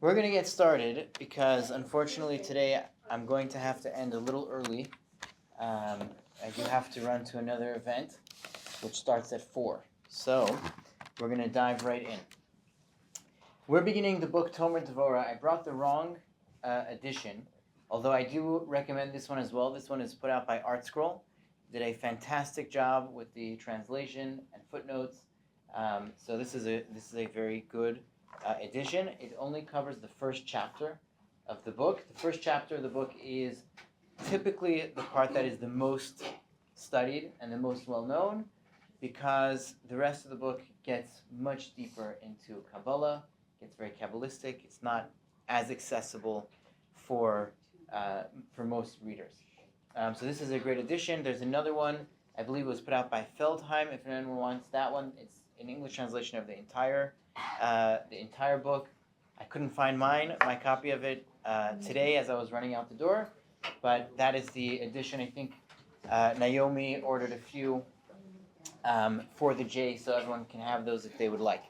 We're going to get started because unfortunately today I'm going to have to end a little early. I do have to run to another event which starts at 4. So we're going to dive right in. We're beginning the book Tomer Devorah. I brought the wrong edition, although I do recommend this one as well. This one is put out by ArtScroll. Did a fantastic job with the translation and footnotes. So this is a very good edition. It only covers the first chapter of the book. The first chapter of the book is typically the part that is the most studied and the most well known, because the rest of the book gets much deeper into Kabbalah, gets very Kabbalistic. It's not as accessible for most readers. So this is a great edition. There's another one, I believe it was put out by Feldheim. If anyone wants that one, it's an English translation of the entire book. I couldn't find my copy of it today as I was running out the door, but that is the edition. I think Naomi ordered a few for the J, so everyone can have those if they would like.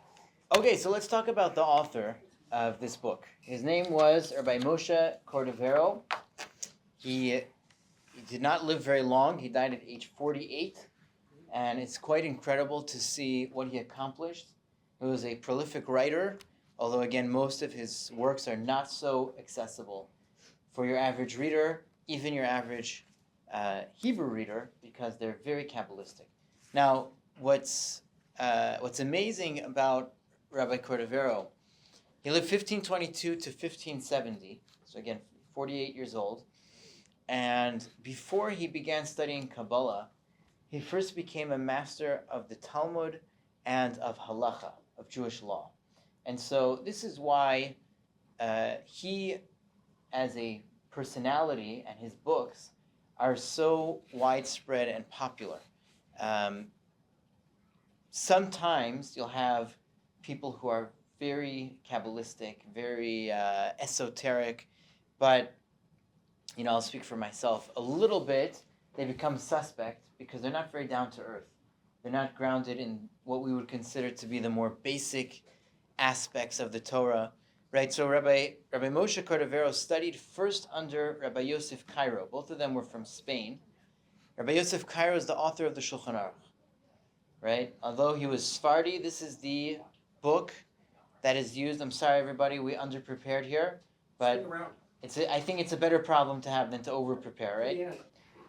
Okay, so let's talk about the author of this book. His name was Rabbi Moshe Cordovero. He did not live very long. He died at age 48, and it's quite incredible to see what he accomplished. He was a prolific writer, although again, most of his works are not so accessible for your average reader, even your average Hebrew reader, because they're very Kabbalistic. Now, what's amazing about Rabbi Cordovero, he lived 1522 to 1570, so again, 48 years old. And before he began studying Kabbalah, he first became a master of the Talmud and of Halacha, of Jewish law. And so this is why he, as a personality, and his books are so widespread and popular. Sometimes you'll have people who are very Kabbalistic, very esoteric, but I'll speak for myself a little bit. They become suspect because they're not very down to earth. They're not grounded in what we would consider to be the more basic aspects of the Torah, right? So Rabbi Moshe Cordovero studied first under Rabbi Yosef Cairo. Both of them were from Spain. Rabbi Yosef Cairo is the author of the Shulchan Aruch, right? Although he was Sephardi, this is the book that is used. I'm sorry, everybody, we underprepared here, but I think it's a better problem to have than to over-prepare, right? Yeah.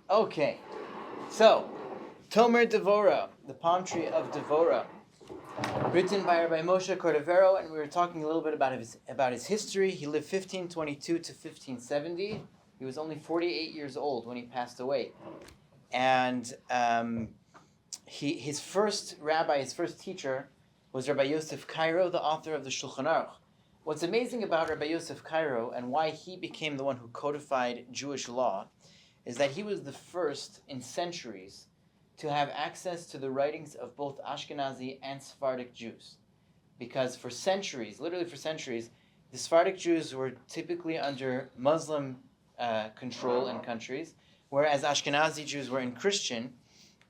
Okay. So, Tomer Devorah, the Palm Tree of Deborah, written by Rabbi Moshe Cordovero, and we were talking a little bit about his history. He lived 1522 to 1570. He was only 48 years old when he passed away. And his first teacher was Rabbi Yosef Cairo, the author of the Shulchan Aruch. What's amazing about Rabbi Yosef Cairo and why he became the one who codified Jewish law is that he was the first in centuries to have access to the writings of both Ashkenazi and Sephardic Jews. Because for centuries, literally for centuries, the Sephardic Jews were typically under Muslim control in countries, whereas Ashkenazi Jews were in Christian.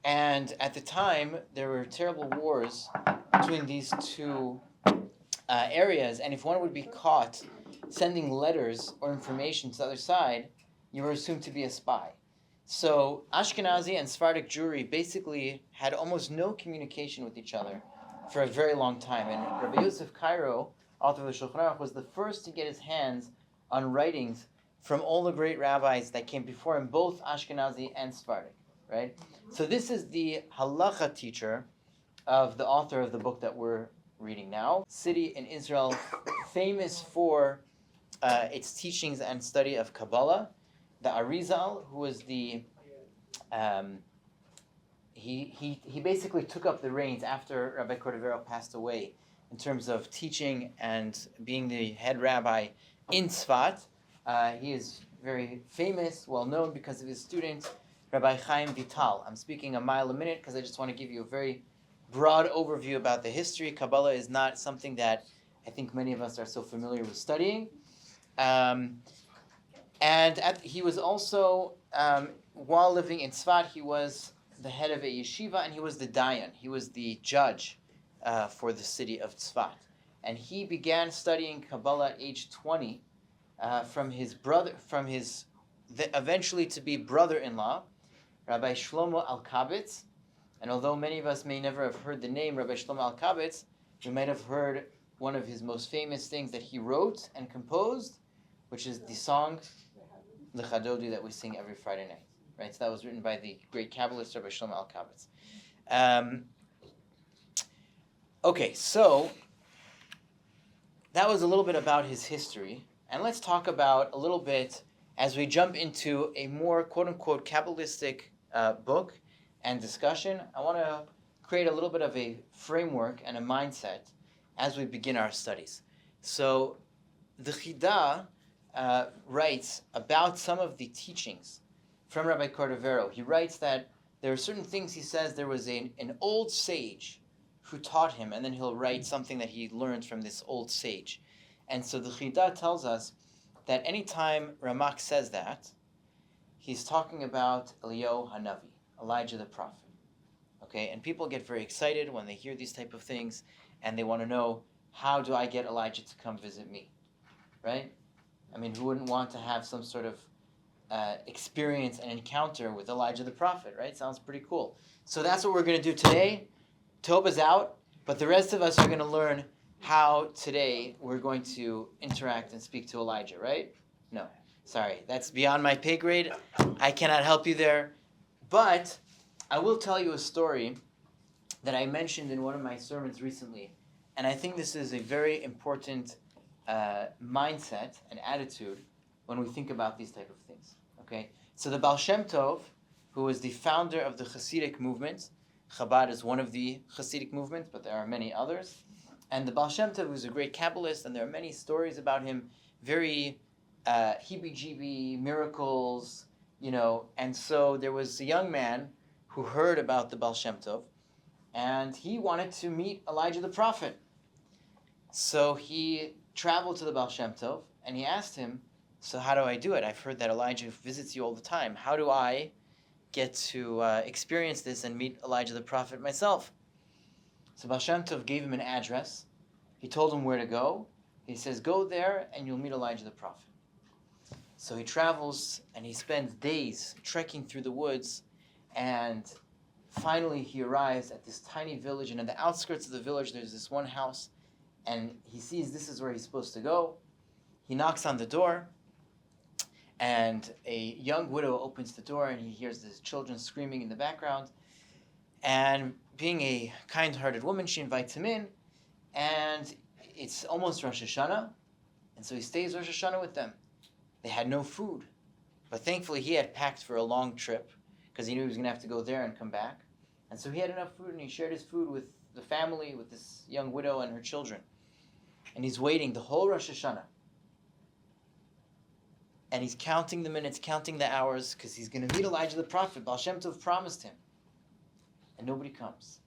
And at the time, there were terrible wars between these two areas, and if one would be caught sending letters or information to the other side, you were assumed to be a spy. So Ashkenazi and Sephardic Jewry basically had almost no communication with each other for a very long time. And Rabbi Yosef Cairo, author of the Shulchan Aruch, was the first to get his hands on writings from all the great rabbis that came before him, both Ashkenazi and Sephardic, right? So this is the halacha teacher of the author of the book that we're reading now. City in Israel, famous for its teachings and study of Kabbalah. The Arizal, who was he basically took up the reins after Rabbi Cordovero passed away in terms of teaching and being the head rabbi in Tzfat. He is very famous, well known because of his student, Rabbi Chaim Vital. I'm speaking a mile a minute because I just want to give you a very broad overview about the history. Kabbalah is not something that I think many of us are so familiar with studying. He was also, while living in Tzfat, he was the head of a yeshiva, and he was the dayan. He was the judge for the city of Tzfat. and he began studying Kabbalah at age 20 from his eventually to be brother-in-law, Rabbi Shlomo Alkabetz. And although many of us may never have heard the name Rabbi Shlomo Alkabetz, we might have heard one of his most famous things that he wrote and composed, which is the song L'Chadodi that we sing every Friday night. Right, so that was written by the great Kabbalist Rabbi Shlomo Alkabetz. Okay, so that was a little bit about his history, and let's talk about a little bit as we jump into a more quote-unquote Kabbalistic book and discussion. I want to create a little bit of a framework and a mindset as we begin our studies. So the Chida writes about some of the teachings from Rabbi Cordovero. He writes that there are certain things, he says, there was an old sage who taught him, and then he'll write something that he learned from this old sage. And so the Chida tells us that anytime Ramak says that, he's talking about Eliyahu Hanavi, Elijah the prophet. Okay, and people get very excited when they hear these type of things, and they want to know, how do I get Elijah to come visit me? Right? I mean, who wouldn't want to have some sort of experience and encounter with Elijah the prophet, right? Sounds pretty cool. So that's what we're going to do today. Toba's out, but the rest of us are going to learn how today we're going to interact and speak to Elijah, right? No, sorry, that's beyond my pay grade. I cannot help you there. But I will tell you a story that I mentioned in one of my sermons recently, and I think this is a very important mindset and attitude when we think about these type of things. Okay, so the Baal Shem Tov, who was the founder of the Hasidic movement, Chabad is one of the Hasidic movements, but there are many others. And the Baal Shem Tov was a great Kabbalist, and there are many stories about him, very heebie-jeebie, miracles, you know. And so there was a young man who heard about the Baal Shem Tov, and he wanted to meet Elijah the prophet. So he traveled to the Baal Shem Tov, and he asked him, so how do I do it? I've heard that Elijah visits you all the time. How do I get to experience this and meet Elijah the prophet myself? So Baal Shem Tov gave him an address. He told him where to go. He says, go there and you'll meet Elijah the prophet. So he travels and he spends days trekking through the woods, and finally he arrives at this tiny village, and in the outskirts of the village there's this one house, and he sees this is where he's supposed to go. He knocks on the door, and a young widow opens the door, and he hears the children screaming in the background. And being a kind-hearted woman, she invites him in, and it's almost Rosh Hashanah, and so he stays Rosh Hashanah with them. They had no food, but thankfully he had packed for a long trip, because he knew he was going to have to go there and come back. And so he had enough food, and he shared his food with the family, with this young widow and her children. And he's waiting the whole Rosh Hashanah. And he's counting the minutes, counting the hours, because he's going to meet Elijah the prophet. Baal Shem Tov promised him. And nobody comes.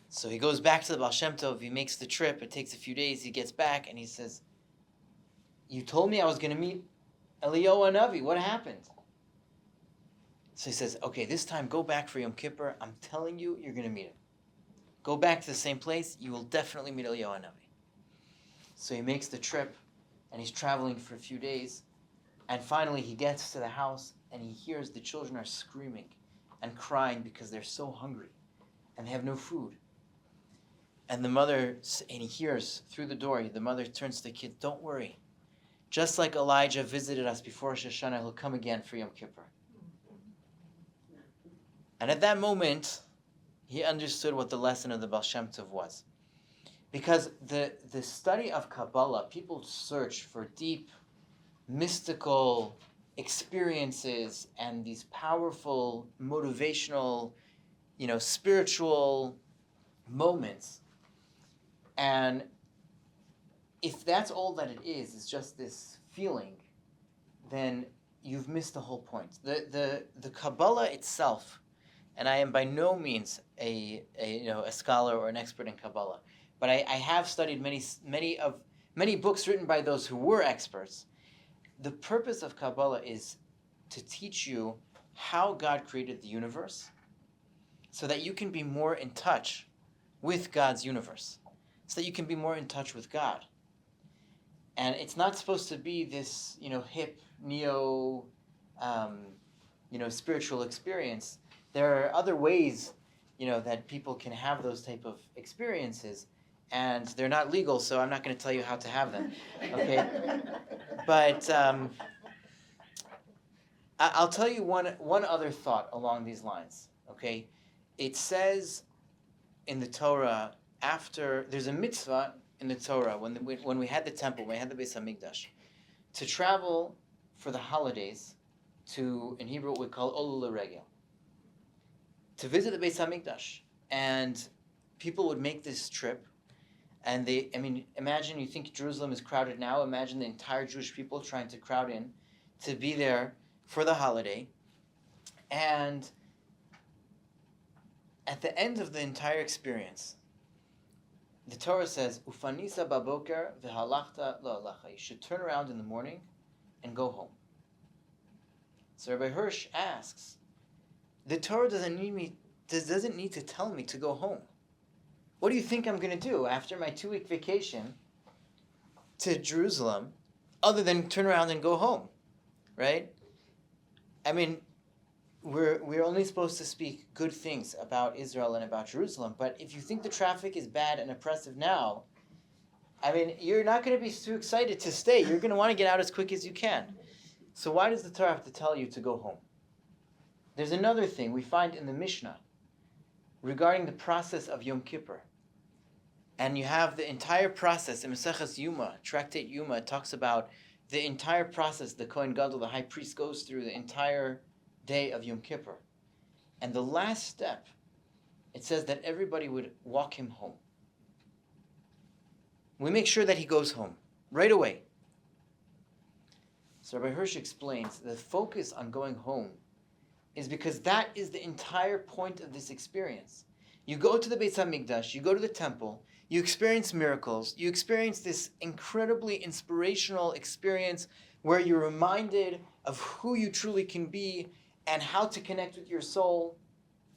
So he goes back to the Baal Shem Tov. He makes the trip. It takes a few days. He gets back and he says, you told me I was going to meet Eliyahu Hanavi. What happened? So he says, okay, this time go back for Yom Kippur. I'm telling you, you're going to meet him. Go back to the same place. You will definitely meet Eliyahu Hanavi. So he makes the trip. And he's traveling for a few days. And finally he gets to the house and he hears the children are screaming and crying because they're so hungry and they have no food. And the mother, and he hears through the door, the mother turns to the kid, don't worry. Just like Elijah visited us before Rosh Hashanah, he'll come again for Yom Kippur. And at that moment, he understood what the lesson of the Baal Shem Tov was. Because the study of Kabbalah, people search for deep, mystical experiences and these powerful, motivational, spiritual moments. And if that's all that it is just this feeling, then you've missed the whole point. The Kabbalah itself, and I am by no means a scholar or an expert in Kabbalah, but I have studied many books written by those who were experts. The purpose of Kabbalah is to teach you how God created the universe so that you can be more in touch with God's universe. so that you can be more in touch with God. And it's not supposed to be this, hip, neo, spiritual experience. There are other ways, that people can have those type of experiences, and they're not legal, so I'm not going to tell you how to have them, okay? But I'll tell you one other thought along these lines, okay? It says in the Torah, there's a mitzvah in the Torah, when we had the temple, when we had the Beis HaMikdash, to travel for the holidays to, in Hebrew, what we call Olu L'Regel, to visit the Beis HaMikdash. And people would make this trip, and imagine, you think Jerusalem is crowded now, imagine the entire Jewish people trying to crowd in to be there for the holiday. And at the end of the entire experience, the Torah says, "Ufanisa baboker v'halachta lo halacha." You should turn around in the morning and go home. So Rabbi Hirsch asks, the Torah doesn't need to tell me to go home. What do you think I'm going to do after my 2-week vacation to Jerusalem, other than turn around and go home, right? We're only supposed to speak good things about Israel and about Jerusalem, but if you think the traffic is bad and oppressive now, you're not going to be too excited to stay. You're going to want to get out as quick as you can. So why does the Torah have to tell you to go home? There's another thing we find in the Mishnah regarding the process of Yom Kippur. And you have the entire process in Maseches Yuma, Tractate Yuma, it talks about the entire process the Kohen Gadol, the high priest, goes through the entire day of Yom Kippur. And the last step, it says that everybody would walk him home. We make sure that he goes home right away. So Rabbi Hirsch explains the focus on going home is because that is the entire point of this experience. You go to the Beis HaMikdash, you go to the temple, you experience miracles, you experience this incredibly inspirational experience where you're reminded of who you truly can be and how to connect with your soul.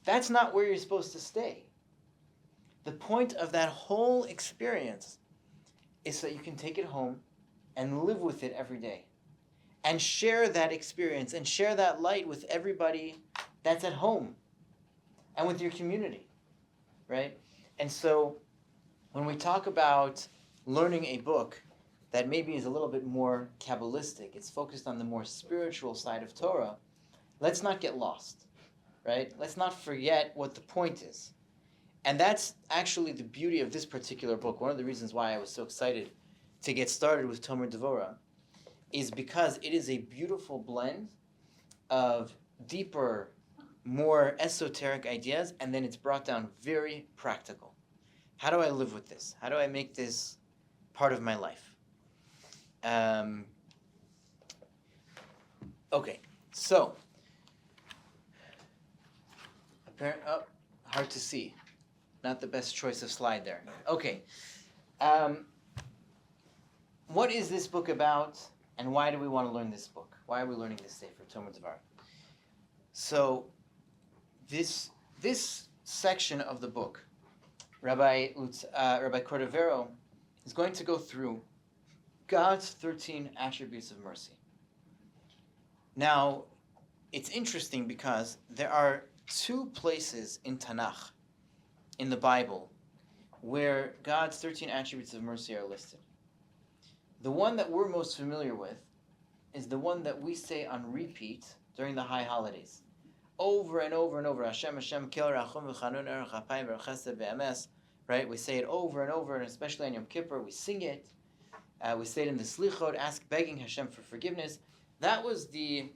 That's not where you're supposed to stay. The point of that whole experience is so that you can take it home and live with it every day and share that experience and share that light with everybody that's at home and with your community, right? And so when we talk about learning a book that maybe is a little bit more Kabbalistic, it's focused on the more spiritual side of Torah, let's not get lost, right? Let's not forget what the point is. And that's actually the beauty of this particular book. One of the reasons why I was so excited to get started with Tomer Devorah is because it is a beautiful blend of deeper, more esoteric ideas, and then it's brought down very practical. How do I live with this? How do I make this part of my life? Okay, so, hard to see. Not the best choice of slide there. Okay. What is this book about, and why do we want to learn this book? Why are we learning this Sefer, Tomer Devorah? So, this section of the book, Rabbi Cordovero is going to go through God's 13 attributes of mercy. Now, it's interesting because there are 2 places in Tanakh, in the Bible, where God's 13 attributes of mercy are listed. The one that we're most familiar with is the one that we say on repeat during the high holidays. Over and over and over. Hashem, Hashem, Kel Rachum V'Chanun Erech Apayim V'Chesed V'Emes. Right? We say it over and over, and especially on Yom Kippur, we sing it. We say it in the Slichot, begging Hashem for forgiveness. That was the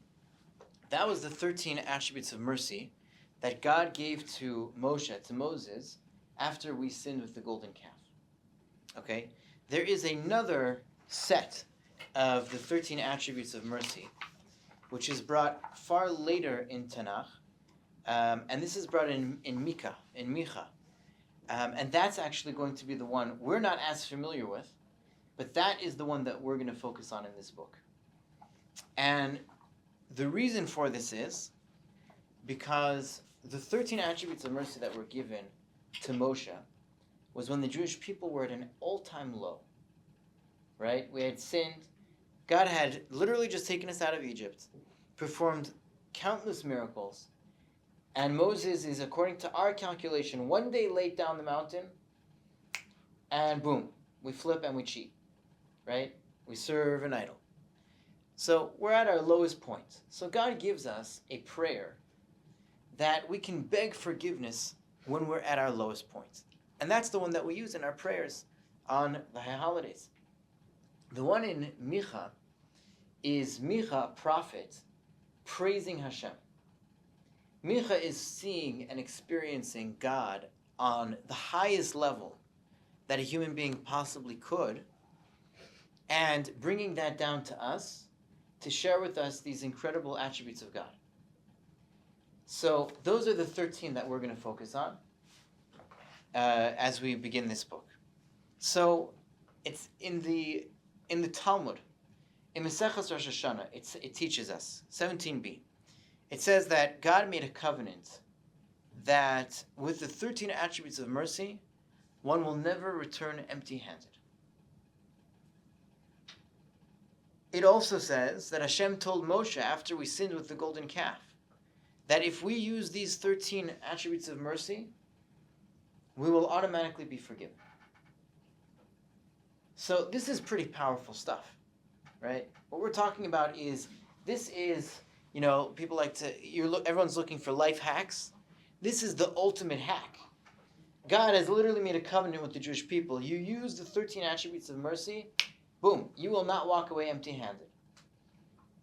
13 attributes of mercy that God gave to Moshe, to Moses, after we sinned with the golden calf. Okay? There is another set of the 13 attributes of mercy, which is brought far later in Tanakh, and this is brought in Micha. And that's actually going to be the one we're not as familiar with, but that is the one that we're going to focus on in this book. And the reason for this is because the 13 attributes of mercy that were given to Moshe was when the Jewish people were at an all-time low, right? We had sinned. God had literally just taken us out of Egypt, performed countless miracles, and Moses is, according to our calculation, one day late down the mountain, and boom, we flip and we cheat, right? We serve an idol. So we're at our lowest point. So God gives us a prayer that we can beg forgiveness when we're at our lowest point. And that's the one that we use in our prayers on the holidays. The one in Micha is Micha, a prophet, praising Hashem. Micha is seeing and experiencing God on the highest level that a human being possibly could, and bringing that down to us to share with us these incredible attributes of God. So those are the 13 that we're going to focus on as we begin this book. So it's in the Talmud, in Maseches Rosh Hashanah, it teaches us, 17b. It says that God made a covenant that with the 13 attributes of mercy, one will never return empty-handed. It also says that Hashem told Moshe after we sinned with the golden calf that if we use these 13 attributes of mercy, we will automatically be forgiven. So this is pretty powerful stuff, right? What we're talking about is, this is, people like to, everyone's looking for life hacks. This is the ultimate hack. God has literally made a covenant with the Jewish people. You use the 13 attributes of mercy, boom, you will not walk away empty-handed.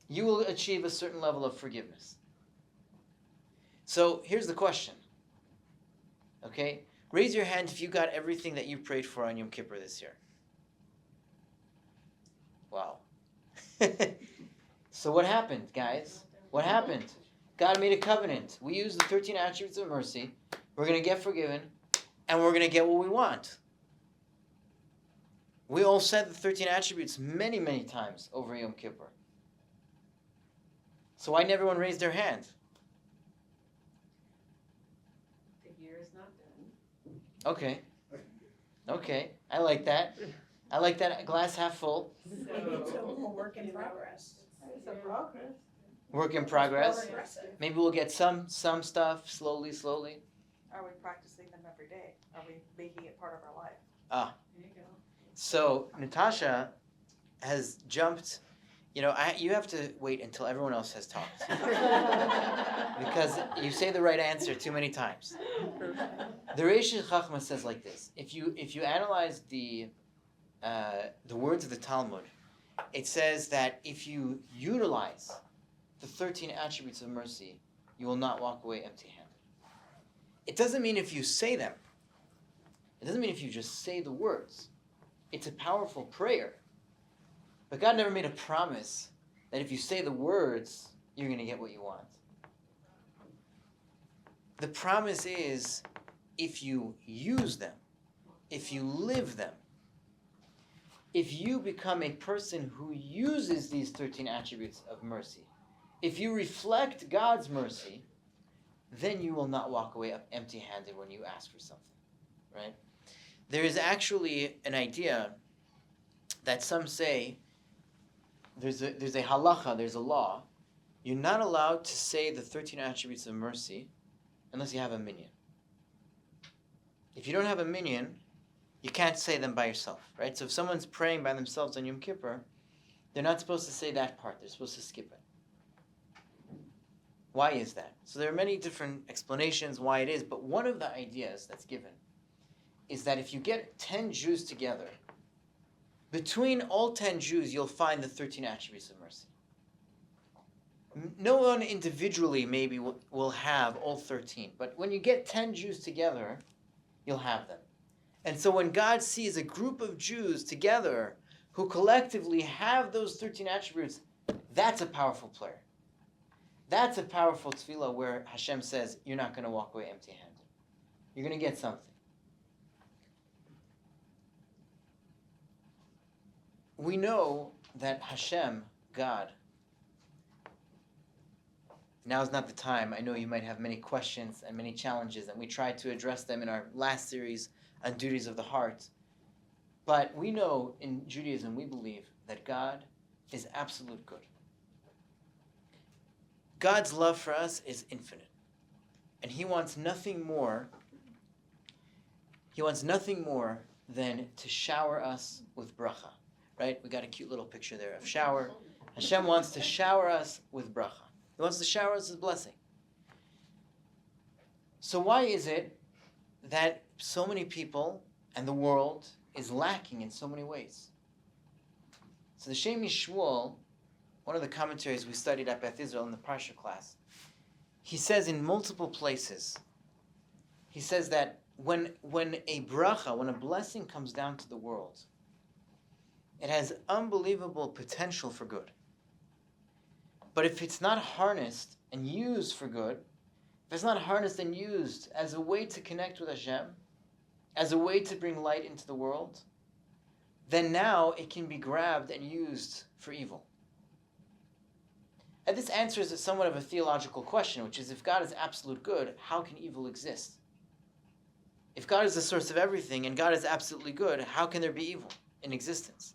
You will achieve a certain level of forgiveness. So here's the question. Okay? Raise your hand if you got everything that you prayed for on Yom Kippur this year. Wow. So what happened, guys? What happened? God made a covenant. We use the 13 attributes of mercy. We're going to get forgiven, and we're going to get what we want. We all said the 13 attributes many, many times over Yom Kippur. So why didn't everyone raise their hand? The year is not done. Okay. I like that. I like that glass half full. So a work in progress. It's a progress. Work in progress. Maybe we'll get some stuff slowly. Are we practicing them every day? Are we making it part of our life? Ah. There you go. So Natasha has jumped. You have to wait until everyone else has talked. Because you say the right answer too many times. The Reish Chachma says like this. If you analyze the words of the Talmud, it says that if you utilize the 13 attributes of mercy, you will not walk away empty-handed. It doesn't mean if you say them. It doesn't mean if you just say the words. It's a powerful prayer. But God never made a promise that if you say the words, you're going to get what you want. The promise is if you use them, if you live them, if you become a person who uses these 13 attributes of mercy, if you reflect God's mercy, then you will not walk away empty-handed when you ask for something, right? There is actually an idea that some say, there's a halacha, there's a law, you're not allowed to say the 13 attributes of mercy unless you have a minyan. If you don't have a minyan, you can't say them by yourself, right? So if someone's praying by themselves on Yom Kippur, they're not supposed to say that part. They're supposed to skip it. Why is that? So there are many different explanations why it is, but one of the ideas that's given is that if you get 10 Jews together, between all 10 Jews, you'll find the 13 attributes of mercy. No one individually maybe will have all 13, but when you get 10 Jews together, you'll have them. And so when God sees a group of Jews together who collectively have those 13 attributes, that's a powerful prayer. That's a powerful tefillah where Hashem says, you're not going to walk away empty-handed. You're going to get something. We know that Hashem, God, now is not the time. I know you might have many questions and many challenges, and we tried to address them in our last series on duties of the heart. But we know in Judaism, we believe that God is absolute good. God's love for us is infinite. And he wants nothing more. He wants nothing more than to shower us with bracha. Right? We got a cute little picture there of shower. Hashem wants to shower us with bracha. He wants to shower us with blessing. So why is it that so many people and the world is lacking in so many ways? So the Shem Yishmuel, one of the commentaries we studied at Beth Israel in the Parsha class, he says in multiple places, he says that when a bracha, when a blessing comes down to the world, it has unbelievable potential for good. But if it's not harnessed and used for good, if it's not harnessed and used as a way to connect with Hashem, as a way to bring light into the world, then now it can be grabbed and used for evil. And this answers somewhat of a theological question, which is, if God is absolute good, how can evil exist? If God is the source of everything and God is absolutely good, how can there be evil in existence?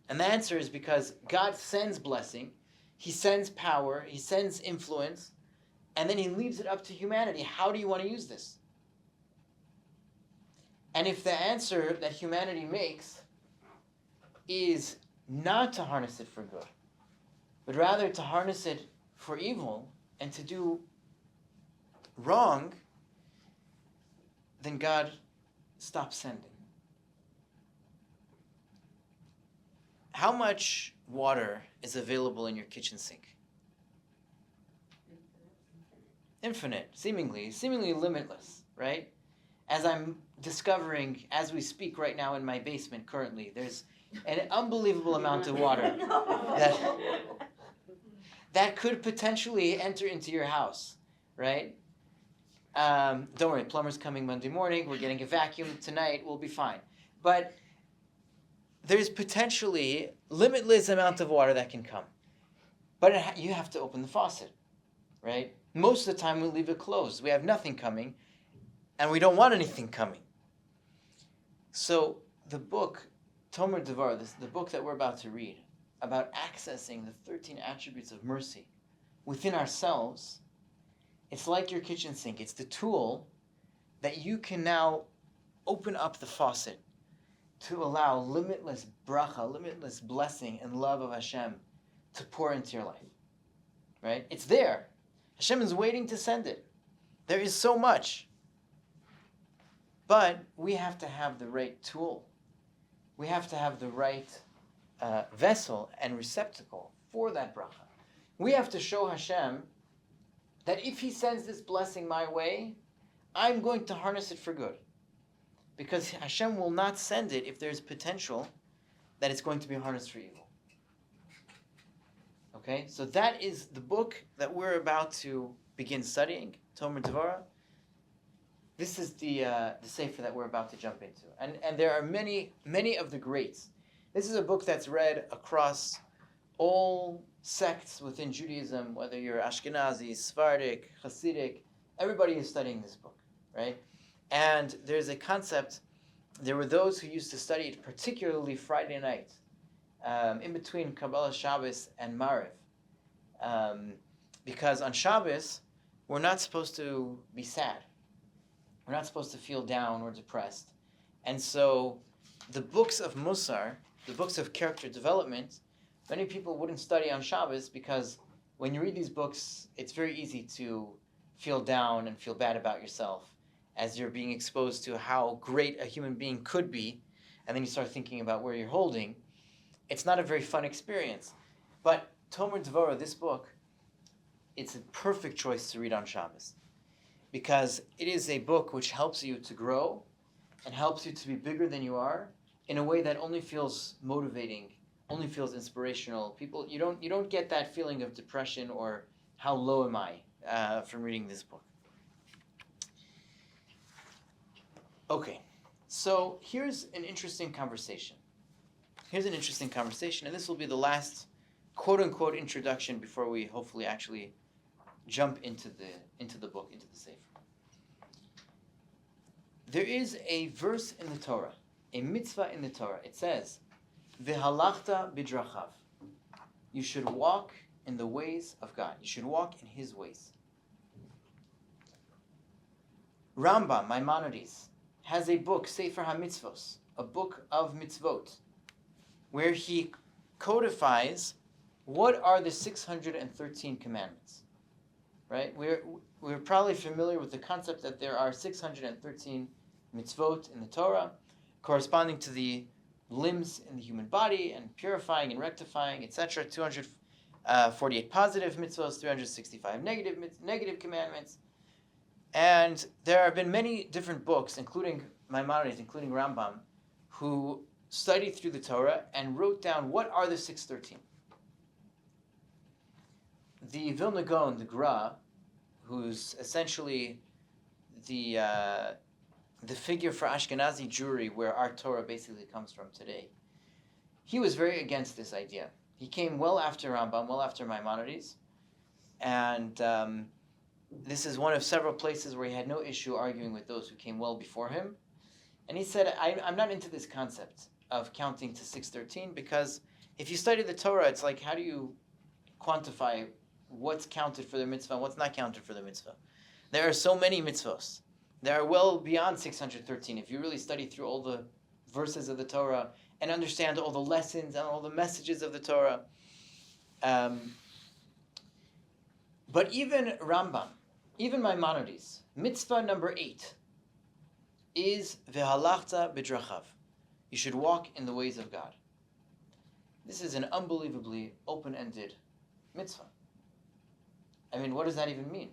And the answer is because God sends blessing, he sends power, he sends influence, and then he leaves it up to humanity. How do you want to use this? And if the answer that humanity makes is not to harness it for good, but rather to harness it for evil and to do wrong, then God stops sending. How much water is available in your kitchen sink? Infinite, seemingly limitless, right? As I'm discovering, as we speak right now in my basement currently, there's an unbelievable amount of water that could potentially enter into your house, right? Don't worry, plumber's coming Monday morning, we're getting a vacuum tonight, we'll be fine. But there's potentially limitless amount of water that can come. But you have to open the faucet, right? Most of the time we leave it closed. We have nothing coming, and we don't want anything coming. So the book, Tomer Devorah, the book that we're about to read, about accessing the 13 attributes of mercy within ourselves, it's like your kitchen sink. It's the tool that you can now open up the faucet to allow limitless bracha, limitless blessing and love of Hashem to pour into your life. Right? It's there. Hashem is waiting to send it. There is so much. But we have to have the right tool. We have to have the right vessel and receptacle for that bracha. We have to show Hashem that if he sends this blessing my way, I'm going to harness it for good. Because Hashem will not send it if there's potential that it's going to be harnessed for evil. Okay, so that is the book that we're about to begin studying, Tomer Devorah. This is the sefer that we're about to jump into. And there are many of the greats. This is a book that's read across all sects within Judaism, whether you're Ashkenazi, Sephardic, Hasidic, everybody is studying this book, right? And there's a concept, there were those who used to study it particularly Friday night, in between Kabbalah Shabbos and Mariv. Because on Shabbos, we're not supposed to be sad. We're not supposed to feel down or depressed. And so the books of Musar, the books of character development, many people wouldn't study on Shabbos because when you read these books, it's very easy to feel down and feel bad about yourself as you're being exposed to how great a human being could be, and then you start thinking about where you're holding. It's not a very fun experience. But Tomer Devorah, this book, it's a perfect choice to read on Shabbos because it is a book which helps you to grow and helps you to be bigger than you are in a way that only feels motivating, only feels inspirational. People, you don't get that feeling of depression or how low am I from reading this book. Okay, so here's an interesting conversation. And this will be the last quote-unquote introduction before we hopefully actually jump into the book, into the sefer. There is a verse in the Torah, a mitzvah in the Torah. It says, "V'halachta bidrachav." You should walk in the ways of God. You should walk in His ways. Rambam, Maimonides, has a book, Sefer HaMitzvos, a book of mitzvot, where he codifies what are the 613 commandments. Right? We're probably familiar with the concept that there are 613 mitzvot in the Torah, corresponding to the limbs in the human body, and purifying and rectifying, etc. 248 positive mitzvot, 365 negative commandments. And there have been many different books, including Maimonides, including Rambam, who studied through the Torah and wrote down what are the 613. The Vilna Gaon, the Gra, who's essentially the figure for Ashkenazi Jewry, where our Torah basically comes from today, he was very against this idea. He came well after Rambam, well after Maimonides, and this is one of several places where he had no issue arguing with those who came well before him. And he said, I'm not into this concept of counting to 613, because if you study the Torah, it's like, how do you quantify what's counted for the mitzvah and what's not counted for the mitzvah? There are so many mitzvahs. There are well beyond 613 if you really study through all the verses of the Torah and understand all the lessons and all the messages of the Torah. But even Rambam, even Maimonides, mitzvah number 8 is v'halachta bidrachav. You should walk in the ways of God. This is an unbelievably open-ended mitzvah. I mean, what does that even mean?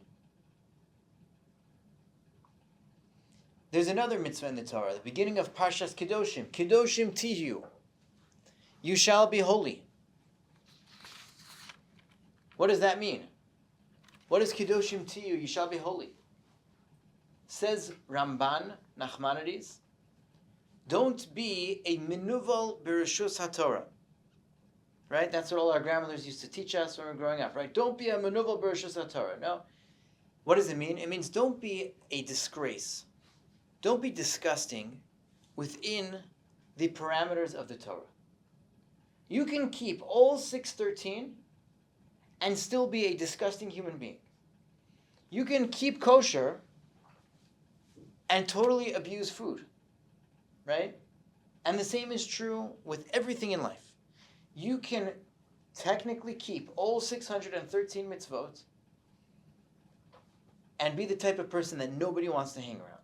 There's another mitzvah in the Torah, the beginning of Parshas Kedoshim. Kedoshim tihu. You shall be holy. What does that mean? What is Kedoshim tihu? You shall be holy. Says Ramban Nachmanides, don't be a menuval bereshus haTorah. Right? That's what all our grandmothers used to teach us when we were growing up, right? Don't be a menuval bereshus haTorah. No. What does it mean? It means don't be a disgrace. Don't be disgusting within the parameters of the Torah. You can keep all 613 and still be a disgusting human being. You can keep kosher and totally abuse food, right? And the same is true with everything in life. You can technically keep all 613 mitzvot and be the type of person that nobody wants to hang around.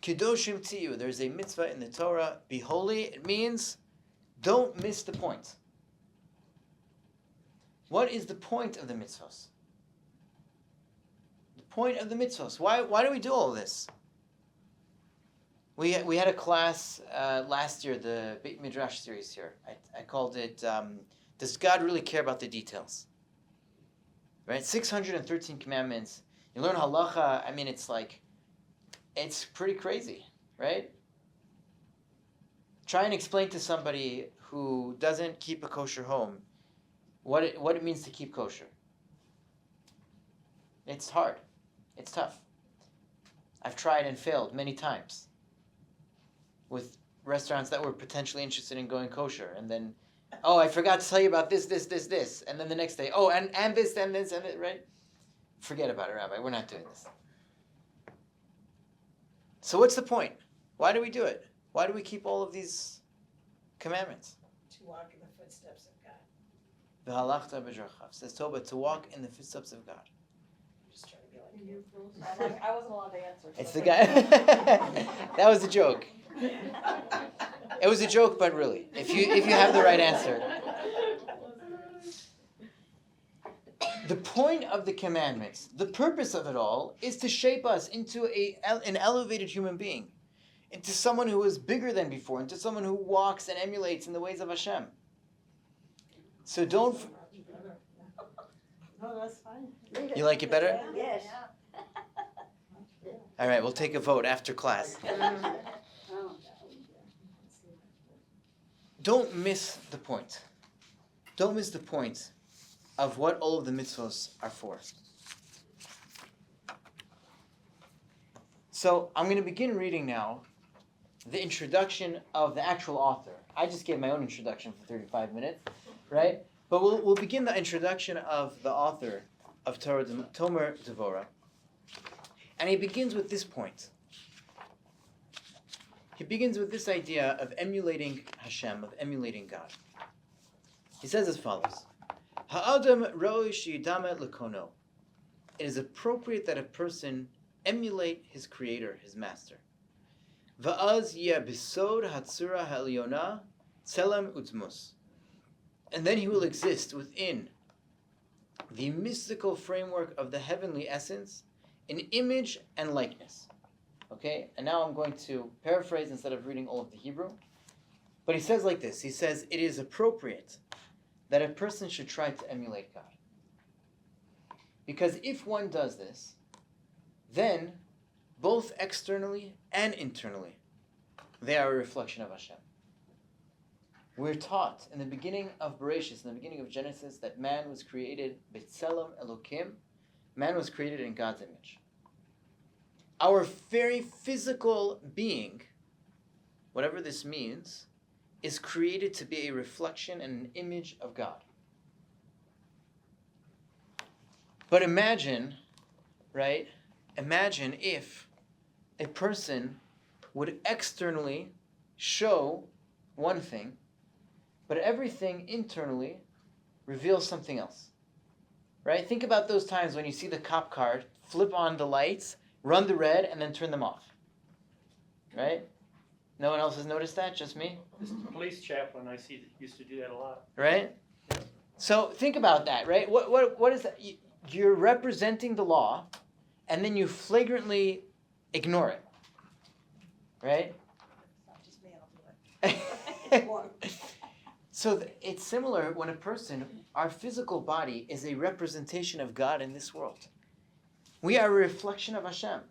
Kedoshim tiyu, there's a mitzvah in the Torah, be holy. It means don't miss the point. What is the point of the mitzvahs? The point of the mitzvahs. Why do we do all this? We had a class last year, the Beit Midrash series here. I called it, Does God Really Care About the Details? Right? 613 commandments. You learn halacha, I mean, it's pretty crazy, right? Try and explain to somebody who doesn't keep a kosher home what it means to keep kosher. It's hard. It's tough. I've tried and failed many times with restaurants that were potentially interested in going kosher, and then, oh, I forgot to tell you about this, and then the next day, oh, and this, and this, and it, right? Forget about it, Rabbi. We're not doing this. So what's the point? Why do we do it? Why do we keep all of these commandments? To walk in the footsteps of God. V'halachta b'drachav. Says Toba, to walk in the footsteps of God. I'm just trying to be like you. I wasn't allowed to answer. It's the guy. That was a joke. It was a joke, but really, if you have the right answer. The point of the commandments, the purpose of it all, is to shape us into an elevated human being, into someone who is bigger than before, into someone who walks and emulates in the ways of Hashem. So don't... No, that's fine. You like it better? Yes. All right, we'll take a vote after class. Don't miss the point. Don't miss the point of what all of the mitzvos are for. So I'm going to begin reading now the introduction of the actual author. I just gave my own introduction for 35 minutes, right? But we'll begin the introduction of the author of Torah, Tomer Devorah. And he begins with this point. He begins with this idea of emulating Hashem, of emulating God. He says as follows: Ha'adam roi sheyidame lekono. It is appropriate that a person emulate his creator, his master. Va'az yeh bisod hatzura ha'elyona tzelem utmus. And then he will exist within the mystical framework of the heavenly essence, in image and likeness. Okay? And now I'm going to paraphrase instead of reading all of the Hebrew. But he says like this. He says, it is appropriate that a person should try to emulate God. Because if one does this, then both externally and internally, they are a reflection of Hashem. We're taught in the beginning of Bereshit, in the beginning of Genesis, that man was created B'Tselem Elokim. Man was created in God's image. Our very physical being, whatever this means, is created to be a reflection and an image of God. But imagine, right? Imagine if a person would externally show one thing, but everything internally reveals something else. Right? Think about those times when you see the cop car flip on the lights, run the red, and then turn them off. Right? No one else has noticed that? Just me? This police chaplain I see used to do that a lot. Right? So think about that, right? What is that? You're representing the law, and then you flagrantly ignore it. Right? It's not just me, I'll do it. So it's similar when a person, our physical body is a representation of God in this world. We are a reflection of Hashem.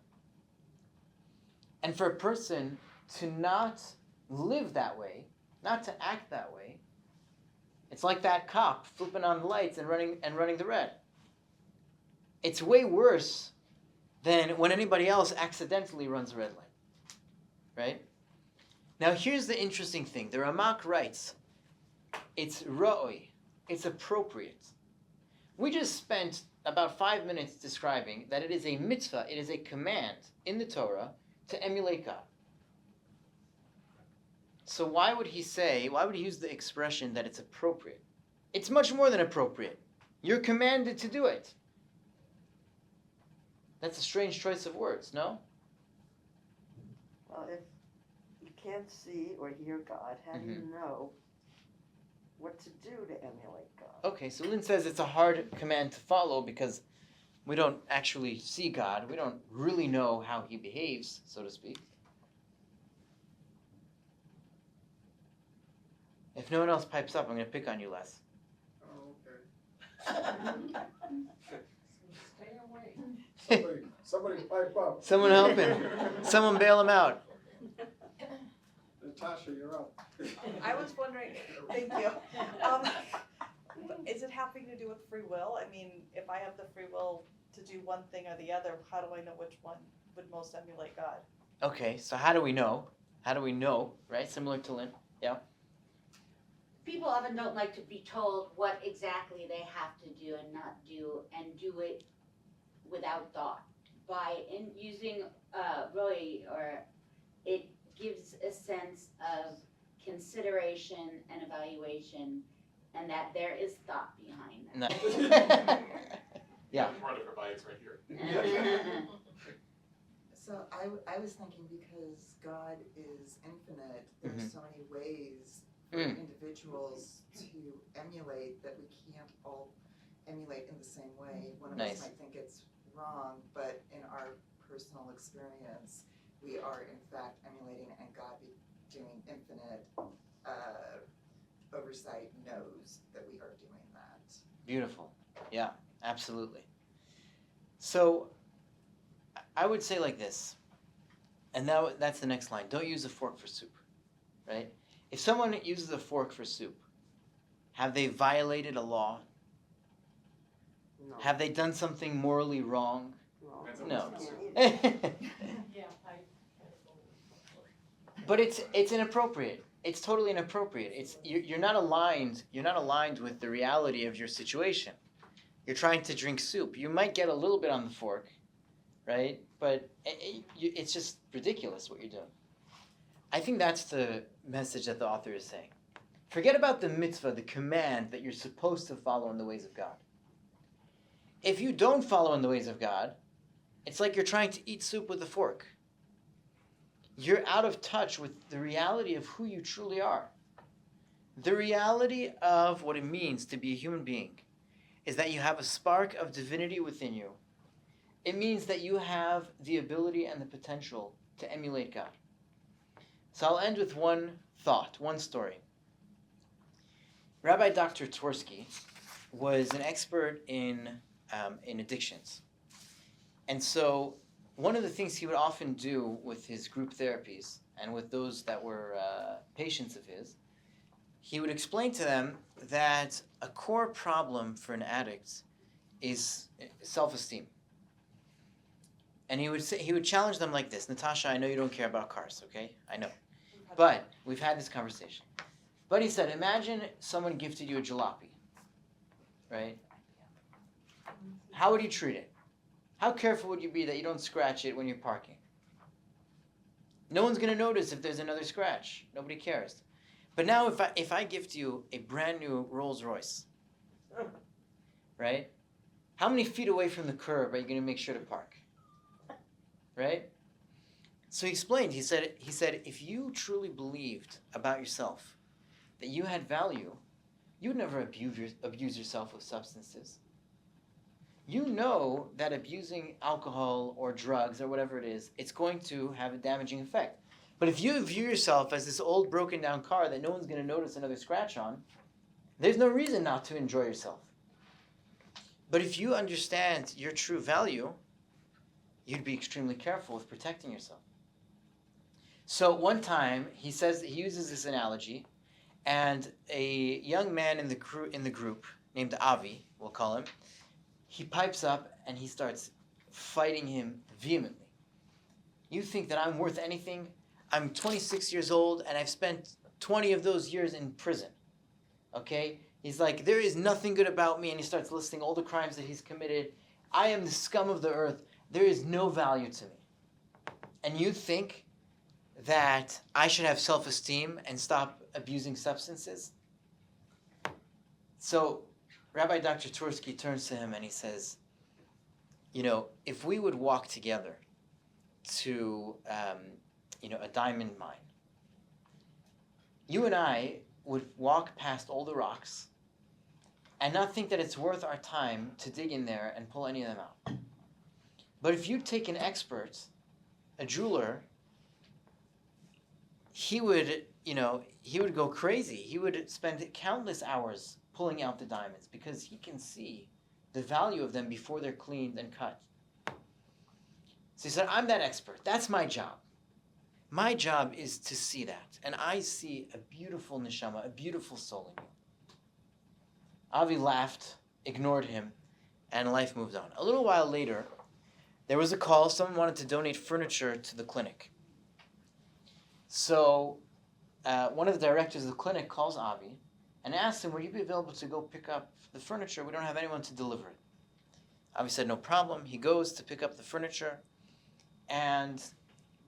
And for a person to not live that way, not to act that way, it's like that cop flipping on the lights and running the red. It's way worse than when anybody else accidentally runs a red light. Right? Now here's the interesting thing. The Ramak writes, it's ra'oi, it's appropriate. We just spent about 5 minutes describing that it is a mitzvah, it is a command in the Torah to emulate God. So why would he use the expression that it's appropriate? It's much more than appropriate. You're commanded to do it. That's a strange choice of words, no? Well, if you can't see or hear God, how do you know what to do to emulate God? Okay, so Lynn says it's a hard command to follow because we don't actually see God. We don't really know how he behaves, so to speak. If no one else pipes up, I'm going to pick on you, Les. Oh, okay. Stay away. Somebody pipe up. Someone help him. Someone bail him out. Natasha, you're up. I was wondering, thank you. Is it having to do with free will? I mean, if I have the free will to do one thing or the other, how do I know which one would most emulate God? Okay, so how do we know? How do we know, right? Similar to Lynn. Yeah. People often don't like to be told what exactly they have to do and not do, and do it without thought. By using Roy, or it gives a sense of consideration and evaluation, and that there is thought behind that. No. Yeah. Part of her bites right here. So I was thinking, because God is infinite, there's so many ways for individuals to emulate that we can't all emulate in the same way. One of us might think it's wrong, but in our personal experience, we are in fact emulating, and God doing infinite oversight knows that we are doing that. Beautiful. Yeah, absolutely. So I would say like this, and that's the next line. Don't use a fork for soup, right? If someone uses a fork for soup, have they violated a law? No. Have they done something morally wrong? No. Depends on No. what's in the soup. Can't eat it. Yeah, But it's inappropriate. It's totally inappropriate. You're not aligned. You're not aligned with the reality of your situation. You're trying to drink soup. You might get a little bit on the fork, right? But it's just ridiculous what you're doing. I think that's the message that the author is saying. Forget about the mitzvah, the command that you're supposed to follow in the ways of God. If you don't follow in the ways of God, it's like you're trying to eat soup with a fork. You're out of touch with the reality of who you truly are. The reality of what it means to be a human being is that you have a spark of divinity within you. It means that you have the ability and the potential to emulate God. So I'll end with one thought, one story. Rabbi Dr. Twersky was an expert in addictions. And so one of the things he would often do with his group therapies and with those that were patients of his, he would explain to them that a core problem for an addict is self-esteem. And he would challenge them like this: Natasha, I know you don't care about cars, okay? I know. But we've had this conversation. But he said, imagine someone gifted you a jalopy, right? How would you treat it? How careful would you be that you don't scratch it when you're parking? No one's going to notice if there's another scratch. Nobody cares. But now if I gift you a brand new Rolls Royce, right? How many feet away from the curb are you going to make sure to park? Right? So he explained, he said, if you truly believed about yourself that you had value, you would never abuse yourself with substances. You know that abusing alcohol or drugs or whatever it is, it's going to have a damaging effect. But if you view yourself as this old broken down car that no one's going to notice another scratch on, there's no reason not to enjoy yourself. But if you understand your true value, you'd be extremely careful with protecting yourself. So one time, he uses this analogy, and a young man in the group named Avi, we'll call him, he pipes up and he starts fighting him vehemently. You think that I'm worth anything? I'm 26 years old and I've spent 20 of those years in prison. Okay? He's like, there is nothing good about me, and he starts listing all the crimes that he's committed. I am the scum of the earth. There is no value to me. And you think that I should have self-esteem and stop abusing substances? So Rabbi Dr. Twersky turns to him and he says, if we would walk together to, a diamond mine, you and I would walk past all the rocks and not think that it's worth our time to dig in there and pull any of them out. But if you take an expert, a jeweler, he would go crazy. He would spend countless hours pulling out the diamonds because he can see the value of them before they're cleaned and cut. So he said, I'm that expert. That's my job. My job is to see that. And I see a beautiful neshama, a beautiful soul in you. Avi laughed, ignored him, and life moved on. A little while later, there was a call. Someone wanted to donate furniture to the clinic. So one of the directors of the clinic calls Avi and asks him, will you be available to go pick up the furniture? We don't have anyone to deliver it. Avi said, no problem. He goes to pick up the furniture. And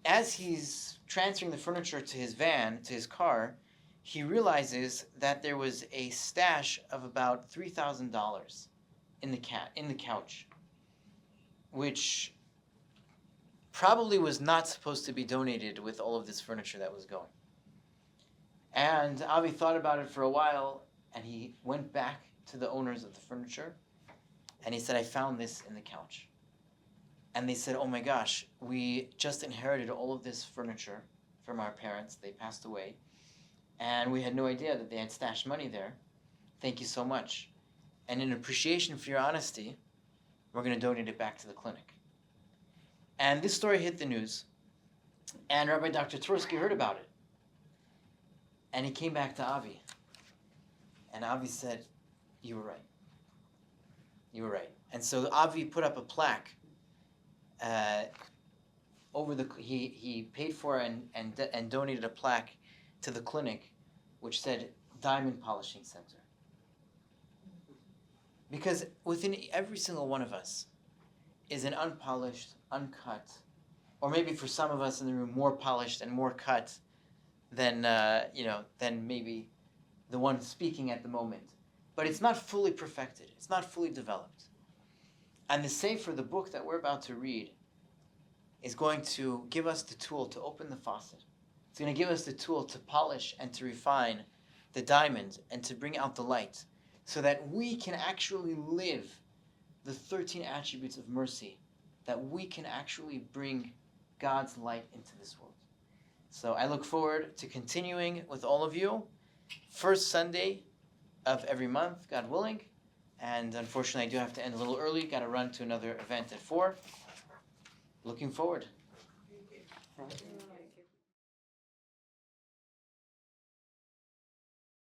as he's transferring the furniture to his van, to his car, he realizes that there was a stash of about $3,000 in the couch, which probably was not supposed to be donated with all of this furniture that was going. And Avi thought about it for a while, and he went back to the owners of the furniture, and he said, I found this in the couch. And they said, oh my gosh, we just inherited all of this furniture from our parents. They passed away. And we had no idea that they had stashed money there. Thank you so much. And in appreciation for your honesty, we're going to donate it back to the clinic. And this story hit the news. And Rabbi Dr. Twersky heard about it. And he came back to Avi. And Avi said, you were right. You were right. And so Avi put up a plaque he paid for and donated a plaque to the clinic which said Diamond Polishing Center. Because within every single one of us is an unpolished, uncut, or maybe for some of us in the room more polished and more cut than than maybe the one speaking at the moment. But it's not fully perfected. It's not fully developed. And the Sefer, the book that we're about to read, is going to give us the tool to open the faucet. It's going to give us the tool to polish and to refine the diamond and to bring out the light so that we can actually live the 13 attributes of mercy, that we can actually bring God's light into this world. So I look forward to continuing with all of you. First Sunday of every month, God willing. And unfortunately, I do have to end a little early. Got to run to another event at 4. Looking forward. Thank you.